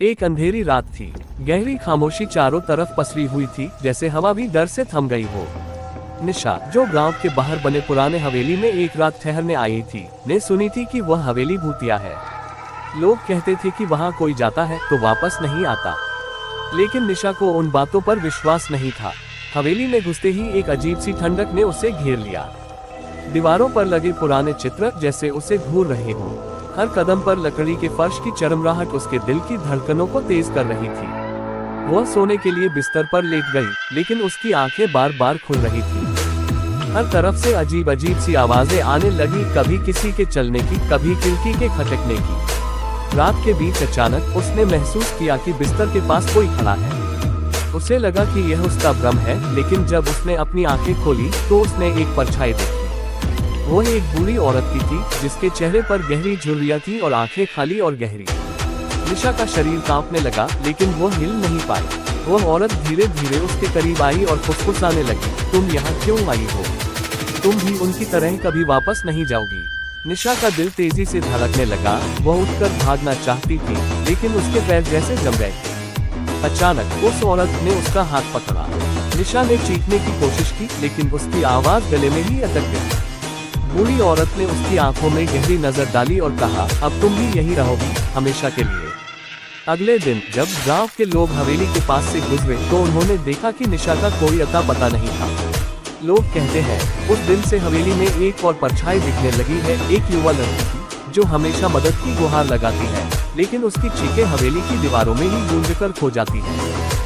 एक अंधेरी रात थी। गहरी खामोशी चारों तरफ पसरी हुई थी, जैसे हवा भी डर से थम गई हो। निशा, जो गांव के बाहर बने पुराने हवेली में एक रात ठहरने आई थी, ने सुनी थी कि वह हवेली भूतिया है। लोग कहते थे कि वहां कोई जाता है तो वापस नहीं आता, लेकिन निशा को उन बातों पर विश्वास नहीं था। हवेली में घुसते ही एक अजीब सी ठंडक ने उसे घेर लिया। दीवारों पर लगे पुराने चित्र जैसे उसे घूर रहे हों। हर कदम पर लकड़ी के फर्श की चरमराहट उसके दिल की धड़कनों को तेज कर रही थी। वह सोने के लिए बिस्तर पर लेट गई, लेकिन उसकी आंखें बार बार खुल रही थी। हर तरफ से अजीब अजीब सी आवाजें आने लगी, कभी किसी के चलने की, कभी खिड़की के खटकने की। रात के बीच अचानक उसने महसूस किया कि बिस्तर के पास कोई खड़ा है। उसे लगा कि यह उसका भ्रम है, लेकिन जब उसने अपनी आंखें खोली तो उसने एक परछाई देखी। वो एक बूढ़ी औरत की थी, जिसके चेहरे पर गहरी झुर्रियां थी और आंखें खाली और गहरी। निशा का शरीर कांपने लगा, लेकिन वो हिल नहीं पाई। वह औरत धीरे धीरे उसके करीब आई और फुसफुसाने लगी, तुम यहाँ क्यों आई हो? तुम भी उनकी तरह कभी वापस नहीं जाओगी। निशा का दिल तेजी से धड़कने लगा। वह उठकर भागना चाहती थी, लेकिन उसके पैर जैसे जम गए थे। अचानक उस औरत ने उसका हाथ पकड़ा। निशा ने चीखने की कोशिश की, लेकिन उसकी आवाज गले में ही अटक गई। बूढ़ी औरत ने उसकी आंखों में गहरी नजर डाली और कहा, अब तुम भी यही रहोगी, हमेशा के लिए। अगले दिन जब गांव के लोग हवेली के पास से गुजरे तो उन्होंने देखा कि निशा का कोई अता पता नहीं था। लोग कहते हैं, उस दिन से हवेली में एक और परछाई दिखने लगी है। एक युवा लड़की की, जो हमेशा मदद की गुहार लगाती है, लेकिन उसकी चीखें हवेली की दीवारों में ही गूंजकर खो जाती है।